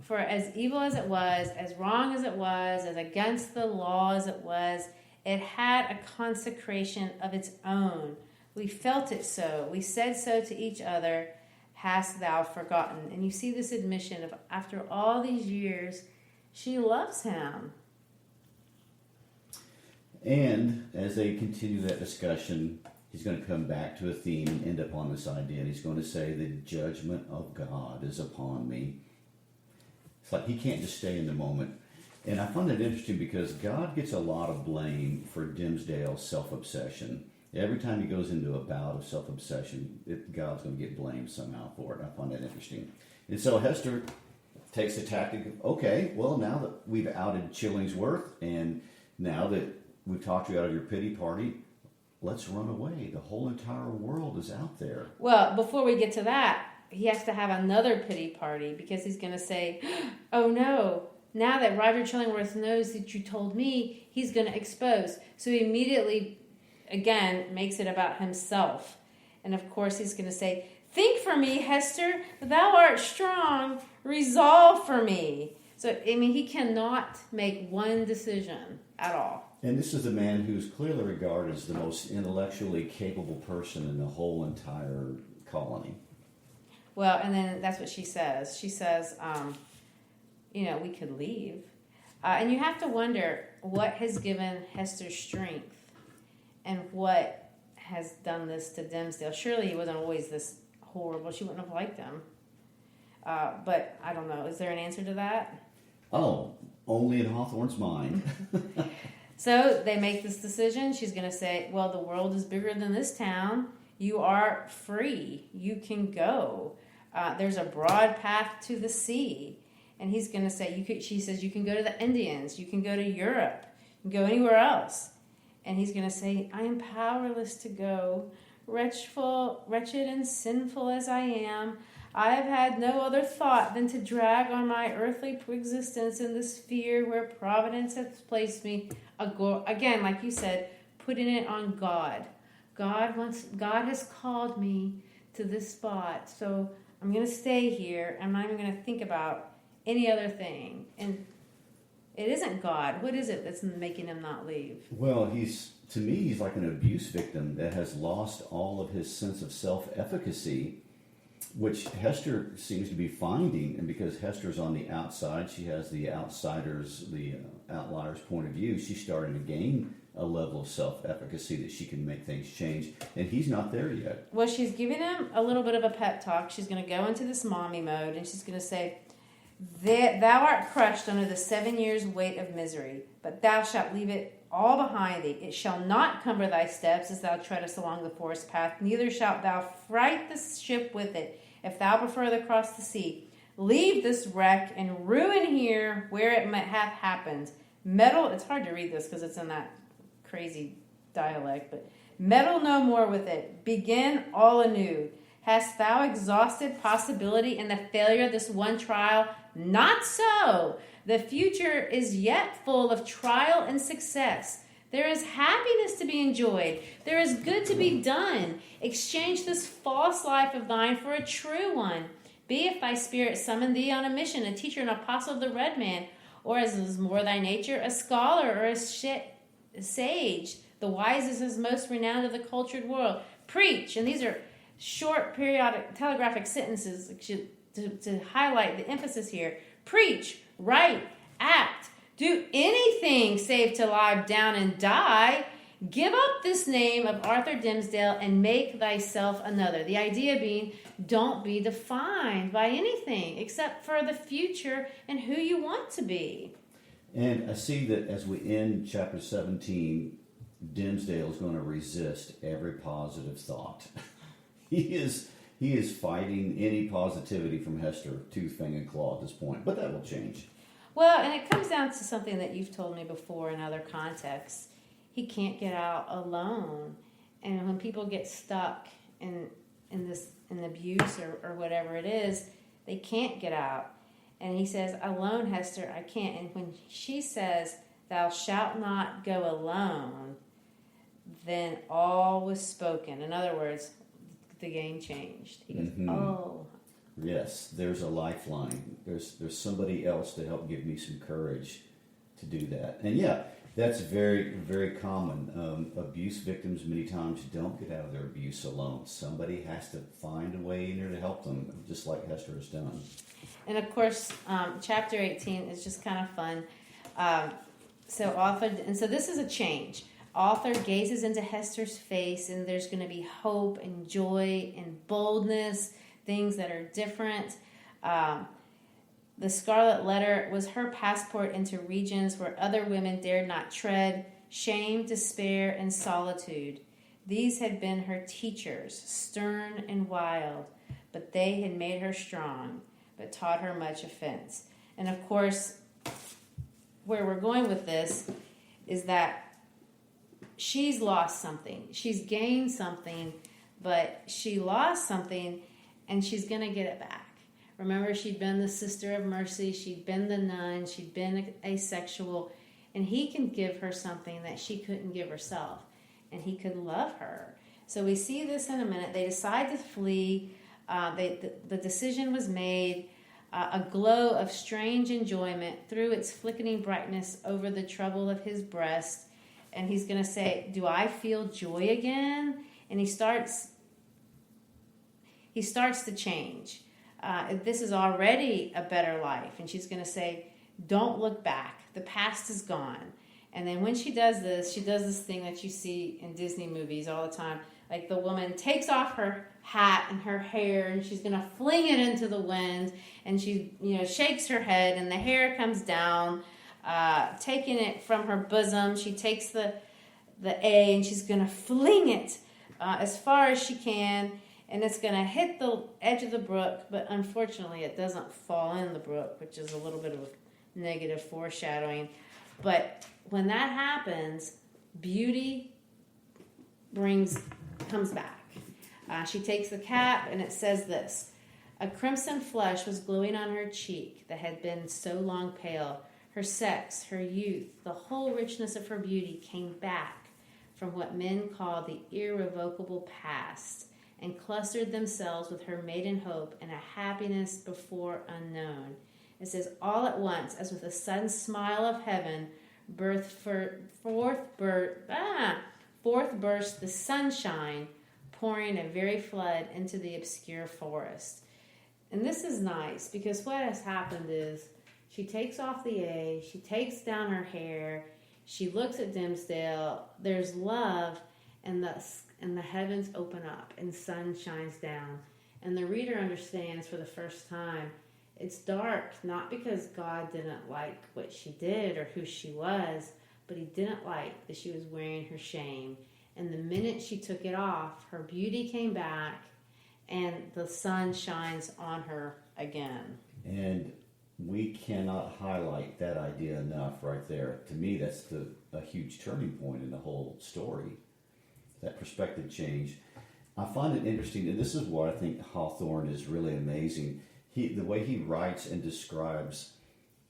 For as evil as it was, as wrong as it was, as against the law as it was, it had a consecration of its own. We felt it so. We said so to each other. Hast thou forgotten? And you see this admission of, after all these years, she loves him. And as they continue that discussion, he's going to come back to a theme and end up on this idea. And he's going to say, the judgment of God is upon me. It's like he can't just stay in the moment. And I find that interesting because God gets a lot of blame for Dimmesdale's self-obsession. Every time he goes into a bout of self-obsession, God's going to get blamed somehow for it. I find that interesting. And so Hester takes the tactic of, okay, well, now that we've outed Chillingsworth, and now that we've talked you out of your pity party, let's run away. The whole entire world is out there. Well, before we get to that, he has to have another pity party, because he's going to say, oh no, now that Roger Chillingworth knows that you told me, he's going to expose. So he immediately, again, makes it about himself. And of course he's going to say, think for me, Hester, thou art strong, resolve for me. So, I mean, he cannot make one decision at all. And this is a man who's clearly regarded as the most intellectually capable person in the whole entire colony. Well, and then that's what she says. She says, we could leave. And you have to wonder what has given Hester strength and what has done this to Dimmesdale. Surely he wasn't always this horrible. She wouldn't have liked him. But I don't know. Is there an answer to that? Oh, only in Hawthorne's mind. So they make this decision. She's going to say, well, the world is bigger than this town. You are free. You can go. There's a broad path to the sea. And he's going to say, she says, you can go to the Indians. You can go to Europe. You can go anywhere else. And he's going to say, I am powerless to go. Wretched and sinful as I am, I have had no other thought than to drag on my earthly existence in the sphere where Providence hath placed me. Again, like you said, putting it on God. God has called me to this spot, so I'm going to stay here. I'm not even going to think about any other thing. And it isn't God. What is it that's making him not leave? Well, to me, he's like an abuse victim that has lost all of his sense of self-efficacy, which Hester seems to be finding. And because Hester's on the outside, she has the outsiders, the outlier's point of view. She's starting to gain a level of self-efficacy that she can make things change. And he's not there yet. Well, she's giving him a little bit of a pep talk. She's going to go into this mommy mode, and she's going to say, thou art crushed under the 7 years' weight of misery, but thou shalt leave it all behind thee. It shall not cumber thy steps as thou treadest along the forest path, neither shalt thou fright the ship with it, if thou prefer to cross the sea. Leave this wreck and ruin here where it might have happened. Meddle, it's hard to read this because it's in that crazy dialect, but meddle no more with it. Begin all anew. Hast thou exhausted possibility in the failure of this one trial? Not so. The future is yet full of trial and success. There is happiness to be enjoyed. There is good to be done. Exchange this false life of thine for a true one. Be if thy spirit summon thee on a mission, a teacher, an apostle of the red man, or as is more thy nature, a scholar or a sage, the wisest as most renowned of the cultured world. Preach, and these are short periodic telegraphic sentences to highlight the emphasis here. Preach, write, act, do anything save to lie down and die. Give up this name of Arthur Dimmesdale and make thyself another. The idea being, don't be defined by anything except for the future and who you want to be. And I see that as we end chapter 17, Dimmesdale is going to resist every positive thought. He is fighting any positivity from Hester, tooth, fang, and claw at this point. But that will change. Well, and it comes down to something that you've told me before in other contexts. He can't get out alone. And when people get stuck in abuse or whatever it is, they can't get out. And he says, alone, Hester, I can't. And when she says, thou shalt not go alone, then all was spoken. In other words, the game changed. He goes, oh. Yes, there's a lifeline. There's somebody else to help give me some courage to do that. And yeah, that's very, very common. Abuse victims many times don't get out of their abuse alone. Somebody has to find a way in there to help them, just like Hester has done. And of course, chapter 18 is just kind of fun. So this is a change. Author gazes into Hester's face, and there's going to be hope and joy and boldness, things that are different. The Scarlet Letter was her passport into regions where other women dared not tread, shame, despair, and solitude. These had been her teachers, stern and wild, but they had made her strong, but taught her much offense. And of course, where we're going with this is that she's lost something. She's gained something, but she lost something, and she's going to get it back. Remember, she'd been the sister of mercy. She'd been the nun. She'd been asexual. And he can give her something that she couldn't give herself. And he could love her. So we see this in a minute. They decide to flee. The decision was made. A glow of strange enjoyment threw its flickering brightness over the trouble of his breast. And he's going to say, do I feel joy again? And he starts to change. This is already a better life. And she's going to say, don't look back. The past is gone. And then when she does this thing that you see in Disney movies all the time. Like the woman takes off her hat and her hair, and she's going to fling it into the wind. And she, shakes her head, and the hair comes down, taking it from her bosom. She takes the A, and she's going to fling it as far as she can. And it's going to hit the edge of the brook, but unfortunately it doesn't fall in the brook, which is a little bit of a negative foreshadowing. But when that happens, beauty comes back. She takes the cap, and it says this: a crimson flush was glowing on her cheek that had been so long pale. Her sex, her youth, the whole richness of her beauty came back. from what men call the irrevocable past, and clustered themselves with her maiden hope and a happiness before unknown. It says, all at once, as with a sudden smile of heaven, forth burst the sunshine, pouring a very flood into the obscure forest. And this is nice, because what has happened is she takes off the A, she takes down her hair, she looks at Dimmesdale, there's love, and the heavens open up and sun shines down. And the reader understands for the first time it's dark, not because God didn't like what she did or who she was, but he didn't like that she was wearing her shame. And the minute she took it off, her beauty came back and the sun shines on her again. And we cannot highlight that idea enough right there. To me, that's a huge turning point in the whole story, that perspective change. I find it interesting, and this is what I think Hawthorne is really amazing. The way he writes and describes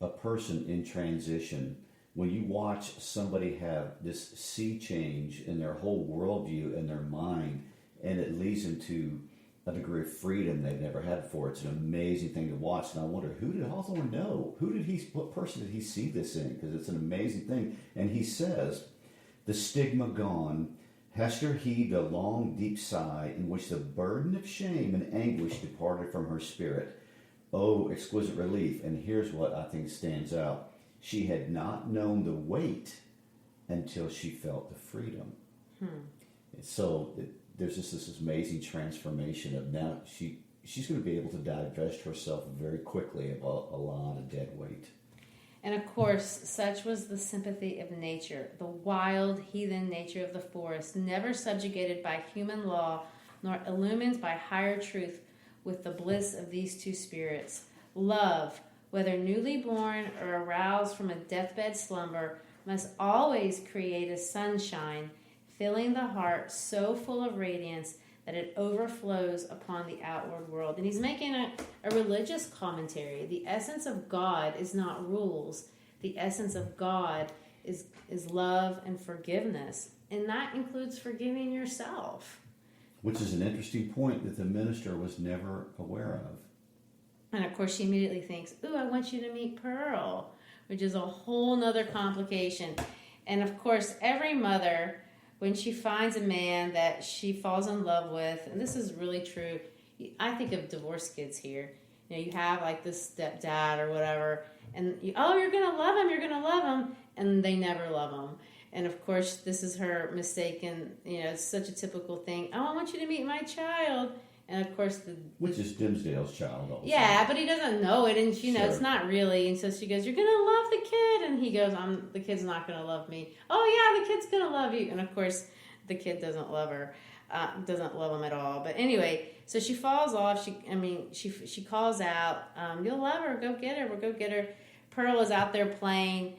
a person in transition, when you watch somebody have this sea change in their whole worldview and their mind, and it leads them to a degree of freedom they've never had before, it's an amazing thing to watch. And I wonder, who did Hawthorne know? What person did he see this in? Because it's an amazing thing. And he says, the stigma gone, Hester heaved a long, deep sigh in which the burden of shame and anguish departed from her spirit. Oh, exquisite relief. And here's what I think stands out. She had not known the weight until she felt the freedom. So there's just this amazing transformation of now she's going to be able to divest herself very quickly of a lot of dead weight. And of course, such was the sympathy of nature, the wild, heathen nature of the forest, never subjugated by human law, nor illumined by higher truth with the bliss of these two spirits. Love, whether newly born or aroused from a deathbed slumber, must always create a sunshine, filling the heart so full of radiance that it overflows upon the outward world. And he's making a religious commentary. The essence of God is not rules. The essence of God is love and forgiveness. And that includes forgiving yourself. Which is an interesting point that the minister was never aware of. And of course she immediately thinks, ooh, I want you to meet Pearl, which is a whole nother complication. And of course, every mother, when she finds a man that she falls in love with, and this is really true, I think of divorced kids here. You know, you have like this stepdad or whatever, and you're going to love him, and they never love him. And of course, this is her mistaken, it's such a typical thing. Oh, I want you to meet my child. And of course, which is Dimmesdale's child also. Yeah, but he doesn't know it, and Sure. It's not really. And so she goes, "You're gonna love the kid," and he goes, "The kid's not gonna love me." Oh yeah, the kid's gonna love you. And of course, the kid doesn't love her, doesn't love him at all. But anyway, so she falls off. She calls out, "You'll love her. Go get her. We'll go get her." Pearl is out there playing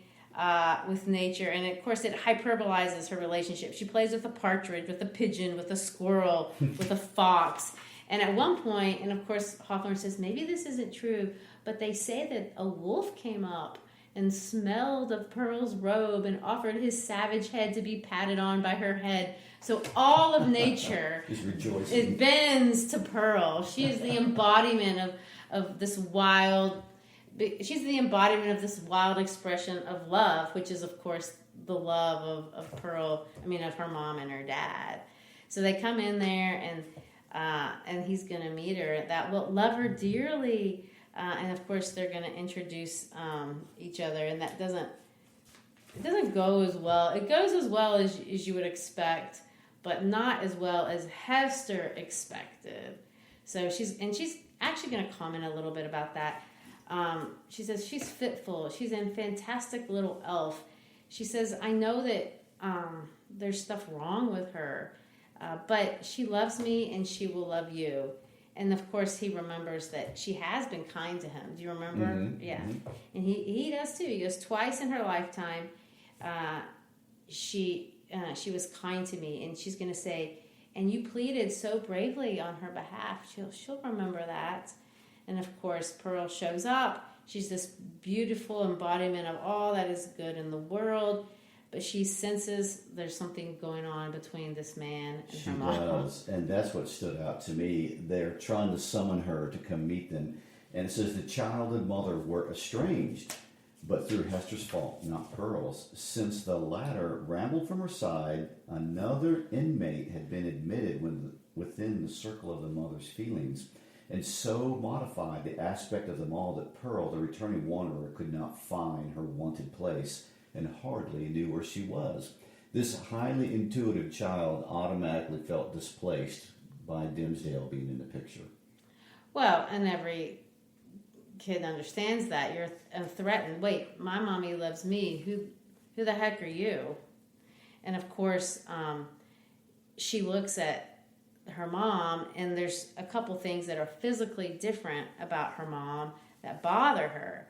with nature, and of course, it hyperbolizes her relationship. She plays with a partridge, with a pigeon, with a squirrel, with a fox. And at one point, and of course Hawthorne says, maybe this isn't true, but they say that a wolf came up and smelled of Pearl's robe and offered his savage head to be patted on by her head. So all of nature it bends to Pearl. She is the embodiment of this wild, she's the embodiment of this wild expression of love, which is of course the love of Pearl, of her mom and her dad. So they come in there and he's going to meet her that will love her dearly. And of course, they're going to introduce each other, and that doesn't go as well. It goes as well as you would expect, but not as well as Hester expected. So she's actually going to comment a little bit about that. She says she's fitful. She's a fantastic little elf. She says, I know that there's stuff wrong with her. But she loves me and she will love you. And of course, he remembers that she has been kind to him. Do you remember? Mm-hmm. Yeah. Mm-hmm. And he does too. He goes, twice in her lifetime, she was kind to me. And she's going to say, and you pleaded so bravely on her behalf. She'll remember that. And of course, Pearl shows up. She's this beautiful embodiment of all that is good in the world. but she senses there's something going on between this man and She her mom. does, and that's what stood out to me. They're trying to summon her to come meet them, and it says the child and mother were estranged, but through Hester's fault, not Pearl's. Since the latter rambled from her side, another inmate had been admitted within the circle of the mother's feelings, and so modified the aspect of them all that Pearl, the returning wanderer, could not find her wanted place and hardly knew where she was. This highly intuitive child automatically felt displaced by Dimmesdale being in the picture. Well, and every kid understands that. You're threatened. Wait, my mommy loves me. Who the heck are you? And of course, she looks at her mom, and there's a couple things that are physically different about her mom that bother her.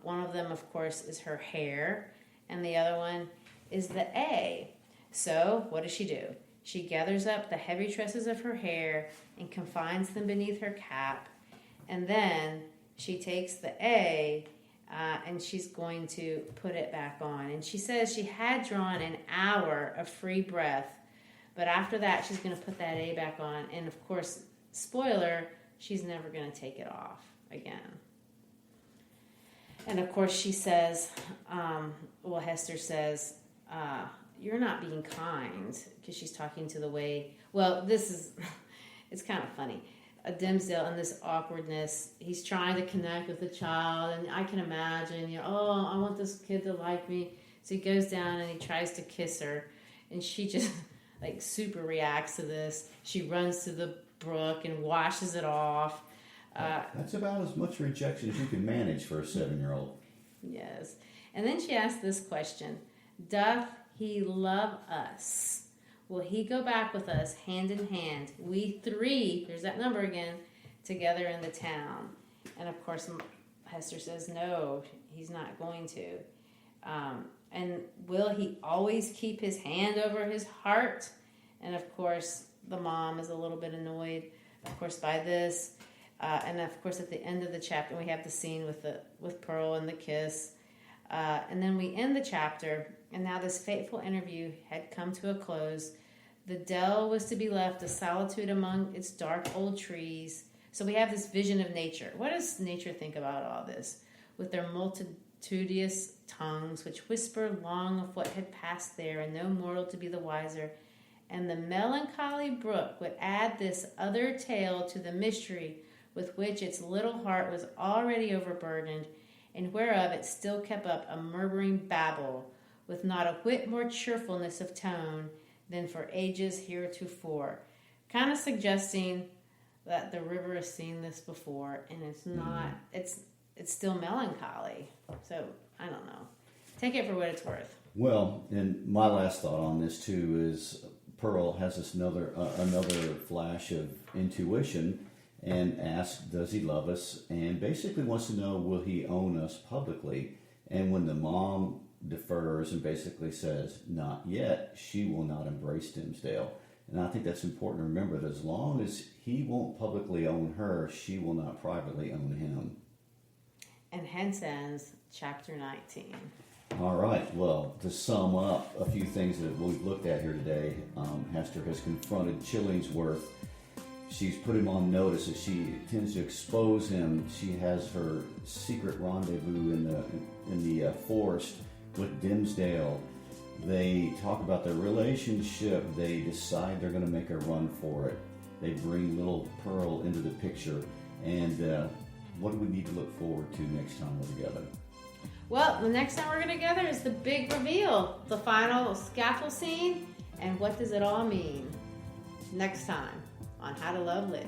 One of them, of course, is her hair, and the other one is the A. So what does she do? She gathers up the heavy tresses of her hair and confines them beneath her cap, and then she takes the A and she's going to put it back on. And she says she had drawn an hour of free breath, but after that she's going to put that A back on. And of course, spoiler, she's never going to take it off again. And of course she says, Hester says, you're not being kind, because she's talking to the way, it's kind of funny. Dimmesdale in this awkwardness, he's trying to connect with the child, and I can imagine, I want this kid to like me. So he goes down and he tries to kiss her, and she just super reacts to this. She runs to the brook and washes it off. That's about as much rejection as you can manage for a 7-year-old. Yes. And then she asks this question, doth he love us? Will he go back with us hand in hand, we three, there's that number again, together in the town? And of course, Hester says, no, he's not going to. And will he always keep his hand over his heart? And of course, the mom is a little bit annoyed, of course, by this. And of course, at the end of the chapter, we have the scene with Pearl and the kiss. And then we end the chapter, and now this fateful interview had come to a close. The dell was to be left a solitude among its dark old trees. So we have this vision of nature. What does nature think about all this? With their multitudinous tongues, which whisper long of what had passed there, and no mortal to be the wiser. And the melancholy brook would add this other tale to the mystery with which its little heart was already overburdened, and whereof it still kept up a murmuring babble, with not a whit more cheerfulness of tone than for ages heretofore. Kind of suggesting that the river has seen this before, and it's not, it's still melancholy. So, I don't know. Take it for what it's worth. Well, and my last thought on this too is Pearl has this another flash of intuition and asks, does he love us? And basically wants to know, will he own us publicly? And when the mom defers and basically says, not yet, she will not embrace Dimmesdale. And I think that's important to remember, that as long as he won't publicly own her, she will not privately own him. And hence ends chapter 19. All right, well, to sum up a few things that we've looked at here today, Hester has confronted Chillingsworth. She's put him on notice as she tends to expose him. She has her secret rendezvous in the forest with Dimmesdale. They talk about their relationship. They decide they're going to make a run for it. They bring little Pearl into the picture. And what do we need to look forward to next time we're together? Well, the next time we're together is the big reveal, the final scaffold scene, and what does it all mean? Next time on How to Love Lit.